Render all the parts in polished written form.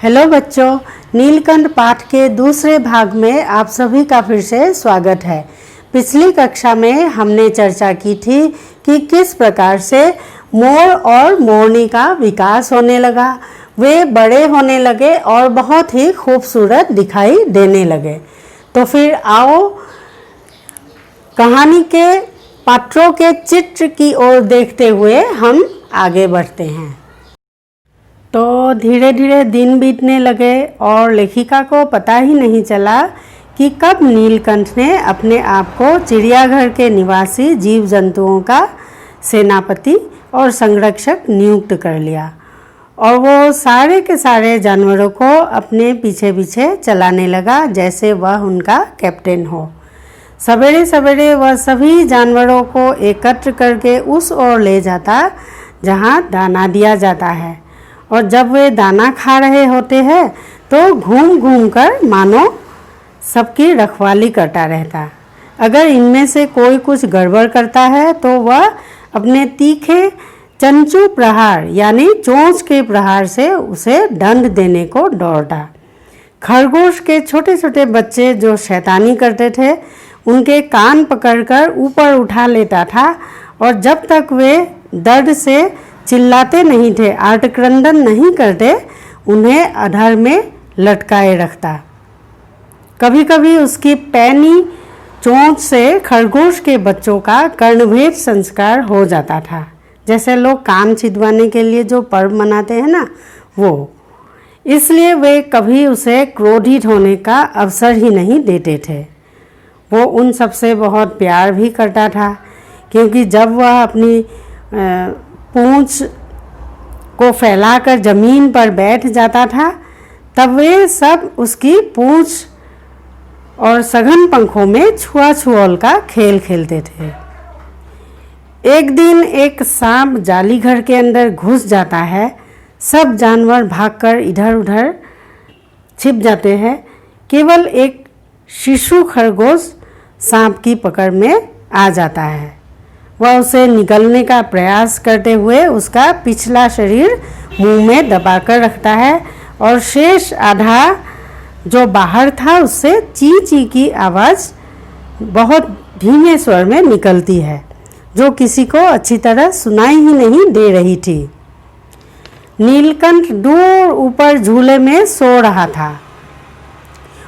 Hello बच्चों, नीलकंठ पाठ के दूसरे भाग में आप सभी का फिर से स्वागत है। पिछली कक्षा में हमने चर्चा की थी कि किस प्रकार से मोर और मोरनी का विकास होने लगा, वे बड़े होने लगे और बहुत ही खूबसूरत दिखाई देने लगे। तो फिर आओ कहानी के पात्रों के चित्र की ओर देखते हुए हम आगे बढ़ते हैं। तो धीरे धीरे दिन बीतने लगे और लेखिका को पता ही नहीं चला कि कब नीलकंठ ने अपने आप को चिड़ियाघर के निवासी जीव जंतुओं का सेनापति और संरक्षक नियुक्त कर लिया और वो सारे के सारे जानवरों को अपने पीछे पीछे चलाने लगा जैसे वह उनका कैप्टन हो। सवेरे सवेरे वह सभी जानवरों को एकत्र करके उस ओर ले जाता जहाँ दाना दिया जाता है, और जब वे दाना खा रहे होते हैं तो घूम घूम कर मानो सबकी रखवाली करता रहता। अगर इनमें से कोई कुछ गड़बड़ करता है तो वह अपने तीखे चंचू प्रहार यानी चोंच के प्रहार से उसे दंड देने को दौड़ता। खरगोश के छोटे छोटे बच्चे जो शैतानी करते थे उनके कान पकड़कर ऊपर उठा लेता था और जब तक वे दर्द से चिल्लाते नहीं थे, आर्तक्रंदन नहीं करते, उन्हें अधर में लटकाए रखता। कभी कभी उसकी पैनी चोंच से खरगोश के बच्चों का कर्णभेद संस्कार हो जाता था, जैसे लोग कान छिदवाने के लिए जो पर्व मनाते हैं ना, वो। इसलिए वे कभी उसे क्रोधित होने का अवसर ही नहीं देते थे। वो उन सबसे बहुत प्यार भी करता था, क्योंकि जब वह अपनी पूंछ को फैलाकर जमीन पर बैठ जाता था तब वे सब उसकी पूंछ और सघन पंखों में छुआ-छुआल का खेल खेलते थे। एक दिन एक सांप जाली घर के अंदर घुस जाता है। सब जानवर भागकर इधर उधर छिप जाते हैं। केवल एक शिशु खरगोश सांप की पकड़ में आ जाता है। वह उसे निगलने का प्रयास करते हुए उसका पिछला शरीर मुंह में दबाकर रखता है और शेष आधा जो बाहर था उससे ची ची की आवाज़ बहुत धीमे स्वर में निकलती है, जो किसी को अच्छी तरह सुनाई ही नहीं दे रही थी। नीलकंठ दूर ऊपर झूले में सो रहा था।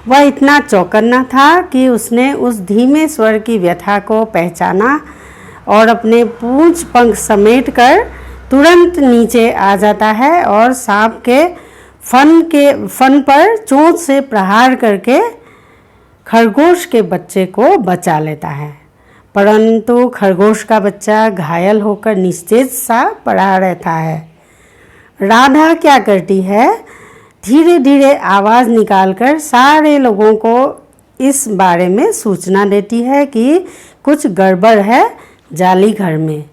वह इतना चौकन्ना था कि उसने उस धीमे स्वर की व्यथा को पहचाना और अपने पूंछ पंख समेटकर तुरंत नीचे आ जाता है और सांप के फन पर चोंच से प्रहार करके खरगोश के बच्चे को बचा लेता है। परंतु खरगोश का बच्चा घायल होकर निस्तेज सा पड़ा रहता है। राधा क्या करती है, धीरे धीरे आवाज़ निकालकर सारे लोगों को इस बारे में सूचना देती है कि कुछ गड़बड़ है जाली घर में।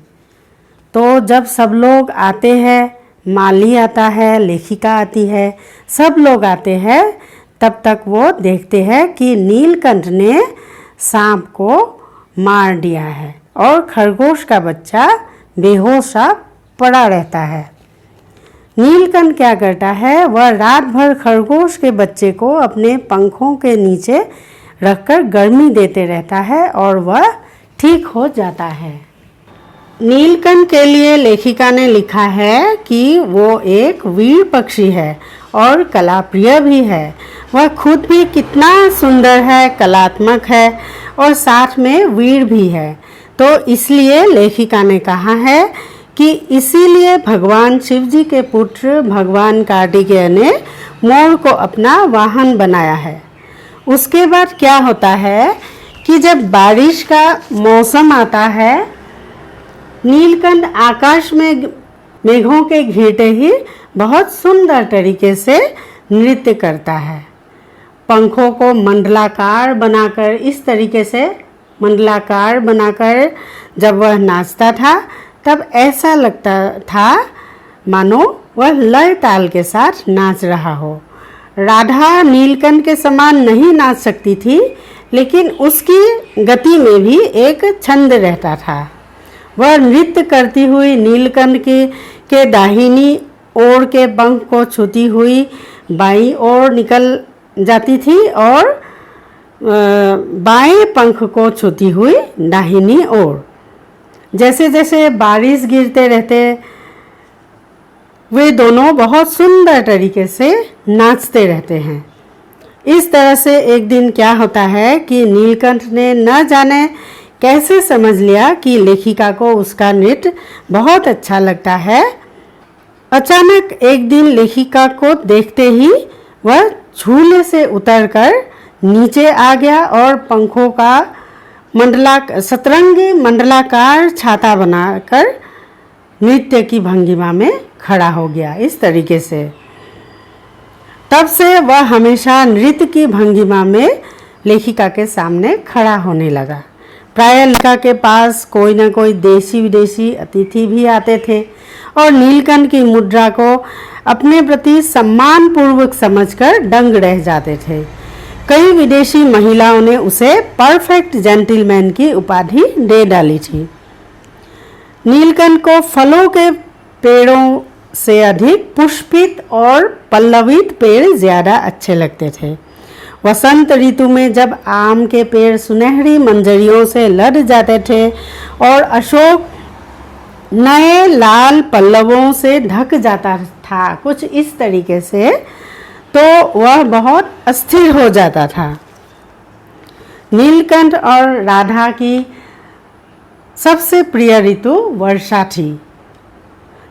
तो जब सब लोग आते हैं, माली आता है, लेखिका आती है, सब लोग आते हैं, तब तक वो देखते हैं कि नीलकंठ ने सांप को मार दिया है और खरगोश का बच्चा बेहोश सा पड़ा रहता है। नीलकंठ क्या करता है, वह रात भर खरगोश के बच्चे को अपने पंखों के नीचे रखकर गर्मी देते रहता है और वह ठीक हो जाता है। नीलकंठ के लिए लेखिका ने लिखा है कि वो एक वीर पक्षी है और कलाप्रिय भी है। वह खुद भी कितना सुंदर है, कलात्मक है और साथ में वीर भी है। तो इसलिए लेखिका ने कहा है कि इसीलिए भगवान शिव जी के पुत्र भगवान कार्तिकेय ने मोर को अपना वाहन बनाया है। उसके बाद क्या होता है कि जब बारिश का मौसम आता है, नीलकंठ आकाश में मेघों के घिरते ही बहुत सुंदर तरीके से नृत्य करता है। पंखों को मंडलाकार बनाकर, इस तरीके से मंडलाकार बनाकर जब वह नाचता था तब ऐसा लगता था मानो वह लय ताल के साथ नाच रहा हो। राधा नीलकंठ के समान नहीं नाच सकती थी, लेकिन उसकी गति में भी एक छंद रहता था। वह नृत्य करती हुई नीलकंठ के दाहिनी ओर के पंख को छूती हुई बाईं ओर निकल जाती थी और बाएं पंख को छूती हुई दाहिनी ओर। जैसे जैसे बारिश गिरते रहते वे दोनों बहुत सुंदर तरीके से नाचते रहते हैं। इस तरह से एक दिन क्या होता है कि नीलकंठ ने न जाने कैसे समझ लिया कि लेखिका को उसका नृत्य बहुत अच्छा लगता है। अचानक एक दिन लेखिका को देखते ही वह झूले से उतरकर नीचे आ गया और पंखों का सतरंगी मंडलाकार छाता बनाकर नृत्य की भंगिमा में खड़ा हो गया। इस तरीके से तब से वह हमेशा नृत्य की भंगिमा में लेखिका के सामने खड़ा होने लगा। प्रायः लेखिका के पास कोई न कोई देशी विदेशी अतिथि भी आते थे और नीलकंठ की मुद्रा को अपने प्रति सम्मानपूर्वक समझकर दंग रह जाते थे। कई विदेशी महिलाओं ने उसे परफेक्ट जेंटलमैन की उपाधि दे डाली थी। नीलकंठ को फलों के पेड़ों से अधिक पुष्पित और पल्लवित पेड़ ज़्यादा अच्छे लगते थे। वसंत ऋतु में जब आम के पेड़ सुनहरी मंजरियों से लद जाते थे और अशोक नए लाल पल्लवों से ढक जाता था, कुछ इस तरीके से, तो वह बहुत अस्थिर हो जाता था। नीलकंठ और राधा की सबसे प्रिय ऋतु वर्षा थी।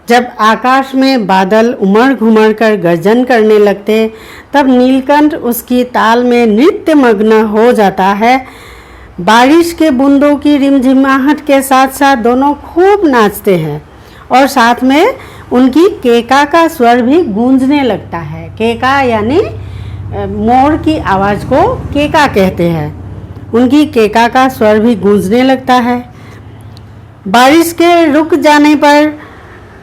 जब आकाश में बादल उमड़ घुमड़ कर गर्जन करने लगते तब नीलकंठ उसकी ताल में नृत्य मग्न हो जाता है। बारिश के बूंदों की रिमझिमाहट के साथ साथ दोनों खूब नाचते हैं और साथ में उनकी केका का स्वर भी गूंजने लगता है। केका यानी मोर की आवाज़ को केका कहते हैं। उनकी केका का स्वर भी गूंजने लगता है। बारिश के रुक जाने पर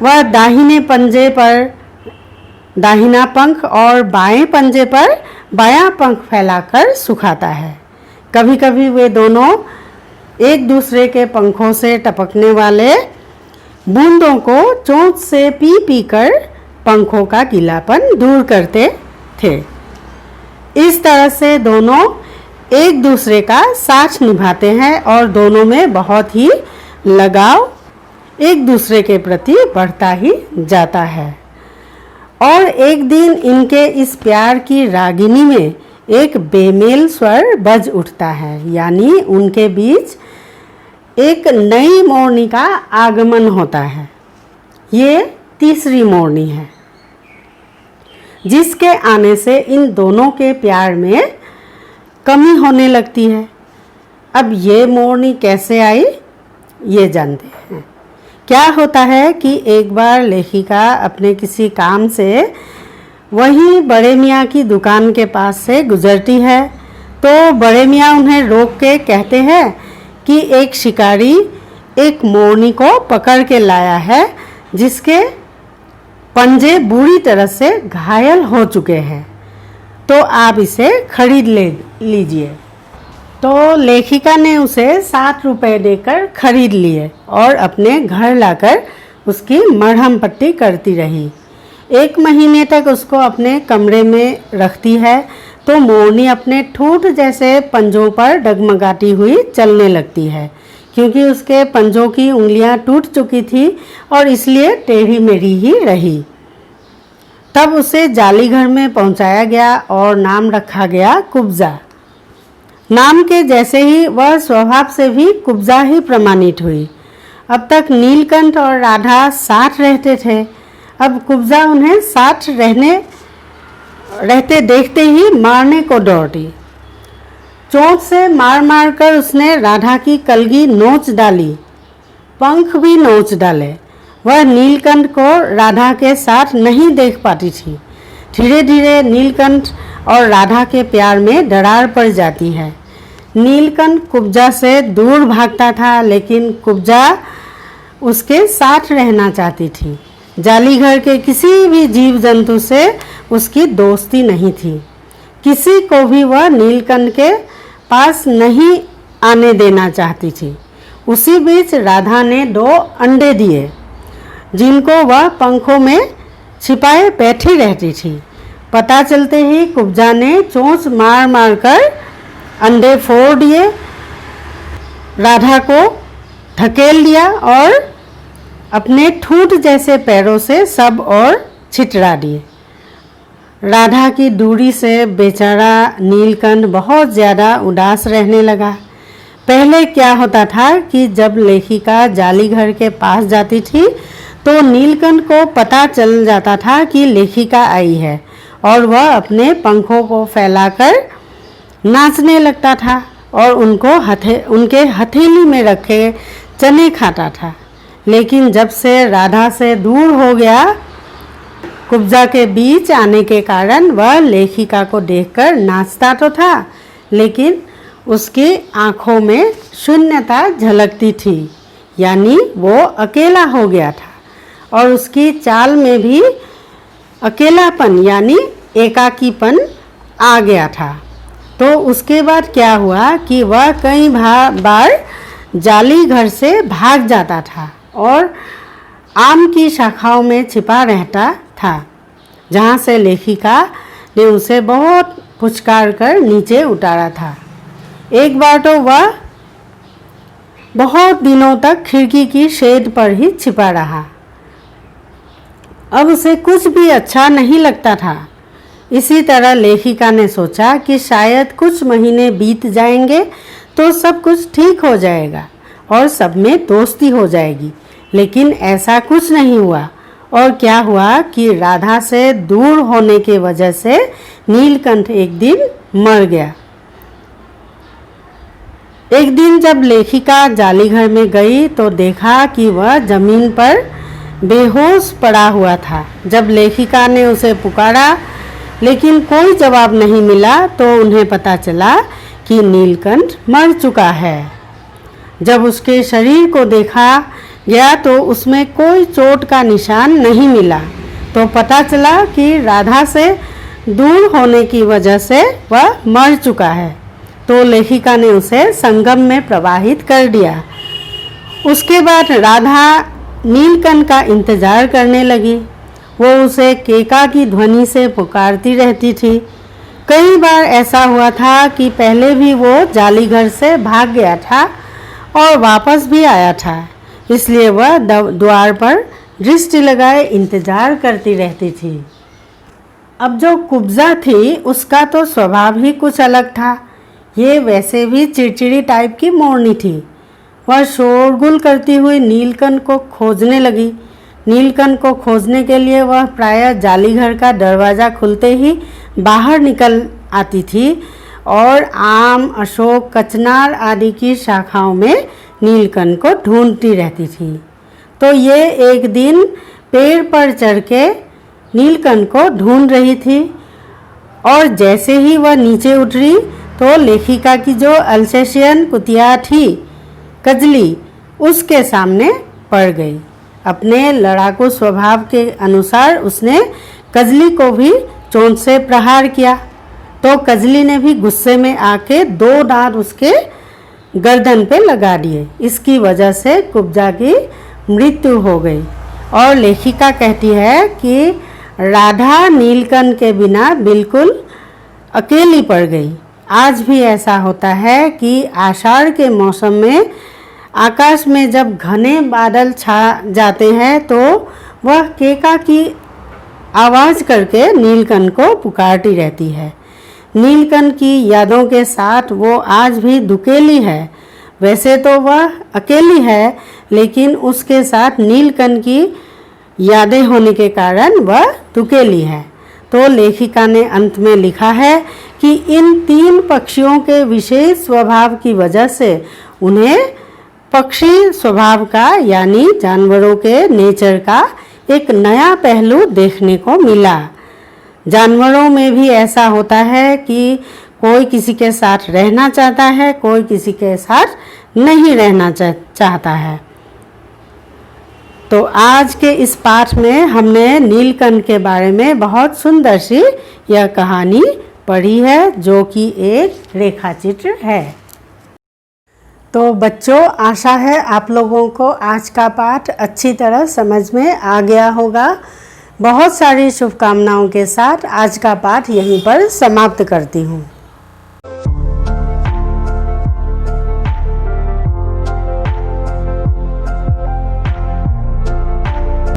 वह दाहिने पंजे पर दाहिना पंख और बाएं पंजे पर बायां पंख फैलाकर सुखाता है। कभी कभी वे दोनों एक दूसरे के पंखों से टपकने वाले बूंदों को चोंच से पी पी कर पंखों का गीलापन दूर करते थे। इस तरह से दोनों एक दूसरे का साथ निभाते हैं और दोनों में बहुत ही लगाव एक दूसरे के प्रति बढ़ता ही जाता है। और एक दिन इनके इस प्यार की रागिनी में एक बेमेल स्वर बज उठता है, यानी उनके बीच एक नई मोरनी का आगमन होता है। ये तीसरी मोरनी है जिसके आने से इन दोनों के प्यार में कमी होने लगती है। अब ये मोरनी कैसे आई ये जानते हैं। क्या होता है कि एक बार लेखिका अपने किसी काम से वहीं बड़े मियाँ की दुकान के पास से गुजरती है तो बड़े मियाँ उन्हें रोक के कहते हैं कि एक शिकारी एक मोरनी को पकड़ के लाया है जिसके पंजे बुरी तरह से घायल हो चुके हैं, तो आप इसे खरीद लीजिए। तो लेखिका ने उसे 7 रुपये देकर खरीद लिए और अपने घर लाकर उसकी मरहम पट्टी करती रही। 1 महीने तक उसको अपने कमरे में रखती है तो मोरनी अपने ठूठ जैसे पंजों पर डगमगाती हुई चलने लगती है, क्योंकि उसके पंजों की उंगलियां टूट चुकी थी और इसलिए टेढ़ी मेढ़ी ही रही। तब उसे जाली घर में पहुंचाया गया और नाम रखा गया कुब्जा। नाम के जैसे ही वह स्वभाव से भी कुब्जा ही प्रमाणित हुई। अब तक नीलकंठ और राधा साथ रहते थे। अब कुब्जा उन्हें साथ रहते देखते ही मारने को दौड़ी। चोंच से मार मार कर उसने राधा की कलगी नोच डाली, पंख भी नोच डाले। वह नीलकंठ को राधा के साथ नहीं देख पाती थी। धीरे धीरे नीलकंठ और राधा के प्यार में दरार पड़ जाती है। नीलकंठ कुब्जा से दूर भागता था, लेकिन कुब्जा उसके साथ रहना चाहती थी। जालीघर के किसी भी जीव जंतु से उसकी दोस्ती नहीं थी। किसी को भी वह नीलकंठ के पास नहीं आने देना चाहती थी। उसी बीच राधा ने 2 अंडे दिए जिनको वह पंखों में छिपाए बैठी रहती थी। पता चलते ही कुब्जा ने चोंच मार मार कर अंडे फोड़ दिए, राधा को धकेल दिया और अपने ठूंठ जैसे पैरों से सब और छितरा दिए। राधा की दूरी से बेचारा नीलकंठ बहुत ज़्यादा उदास रहने लगा। पहले क्या होता था कि जब लेखिका जाली घर के पास जाती थी तो नीलकंठ को पता चल जाता था कि लेखिका आई है और वह अपने पंखों को फैलाकर नाचने लगता था और उनके हथेली में रखे चने खाता था। लेकिन जब से राधा से दूर हो गया, कुब्जा के बीच आने के कारण वह लेखिका को देखकर नाचता तो था, लेकिन उसकी आँखों में शून्यता झलकती थी, यानी वो अकेला हो गया था और उसकी चाल में भी अकेलापन यानी एकाकीपन आ गया था। तो उसके बाद क्या हुआ कि वह कई बार जाली घर से भाग जाता था और आम की शाखाओं में छिपा रहता था, जहाँ से लेखिका ने उसे बहुत पुचकार कर नीचे उतारा था। एक बार तो वह बहुत दिनों तक खिड़की की शेड पर ही छिपा रहा। अब उसे कुछ भी अच्छा नहीं लगता था। इसी तरह लेखिका ने सोचा कि शायद कुछ महीने बीत जाएंगे तो सब कुछ ठीक हो जाएगा और सब में दोस्ती हो जाएगी, लेकिन ऐसा कुछ नहीं हुआ। और क्या हुआ कि राधा से दूर होने की वजह से नीलकंठ एक दिन मर गया। एक दिन जब लेखिका जाली घर में गई तो देखा कि वह जमीन पर बेहोश पड़ा हुआ था। जब लेखिका ने उसे पुकारा लेकिन कोई जवाब नहीं मिला तो उन्हें पता चला कि नीलकंठ मर चुका है। जब उसके शरीर को देखा गया तो उसमें कोई चोट का निशान नहीं मिला, तो पता चला कि राधा से दूर होने की वजह से वह मर चुका है। तो लेखिका ने उसे संगम में प्रवाहित कर दिया। उसके बाद राधा नीलकंठ का इंतजार करने लगी। वो उसे केका की ध्वनि से पुकारती रहती थी। कई बार ऐसा हुआ था कि पहले भी वो जाली घर से भाग गया था और वापस भी आया था, इसलिए वह द्वार पर दृष्टि लगाए इंतजार करती रहती थी। अब जो कुब्जा थी उसका तो स्वभाव ही कुछ अलग था। ये वैसे भी चिड़चिड़ी टाइप की मोरनी थी। वह शोरगुल करती हुई नीलकंठ को खोजने लगी। नीलकंठ को खोजने के लिए वह प्रायः जाली घर का दरवाज़ा खुलते ही बाहर निकल आती थी और आम, अशोक, कचनार आदि की शाखाओं में नीलकंठ को ढूंढती रहती थी। तो ये एक दिन पेड़ पर चढ़ के नीलकंठ को ढूंढ रही थी और जैसे ही वह नीचे उतरी तो लेखिका की जो अल्सेशियन कुतिया थी कजली, उसके सामने पड़ गई। अपने लड़ाकू स्वभाव के अनुसार उसने कजली को भी चोंच से प्रहार किया। तो कजली ने भी गुस्से में आके 2 दांत उसके गर्दन पे लगा दिए। इसकी वजह से कुब्जा की मृत्यु हो गई। और लेखिका कहती है कि राधा नीलकंठ के बिना बिल्कुल अकेली पड़ गई। आज भी ऐसा होता है कि आषाढ़ के मौसम में आकाश में जब घने बादल छा जाते हैं तो वह केका की आवाज़ करके नीलकंठ को पुकारती रहती है। नीलकंठ की यादों के साथ वो आज भी दुकेली है। वैसे तो वह अकेली है, लेकिन उसके साथ नीलकंठ की यादें होने के कारण वह दुकेली है। तो लेखिका ने अंत में लिखा है कि इन 3 पक्षियों के विशेष स्वभाव की वजह से उन्हें पक्षी स्वभाव का यानी जानवरों के नेचर का एक नया पहलू देखने को मिला। जानवरों में भी ऐसा होता है कि कोई किसी के साथ रहना चाहता है, कोई किसी के साथ नहीं रहना चाहता है। तो आज के इस पाठ में हमने नीलकंठ के बारे में बहुत सुंदर सी यह कहानी पढ़ी है, जो कि एक रेखाचित्र है। तो बच्चों, आशा है आप लोगों को आज का पाठ अच्छी तरह समझ में आ गया होगा। बहुत सारी शुभकामनाओं के साथ आज का पाठ यहीं पर समाप्त करती हूँ।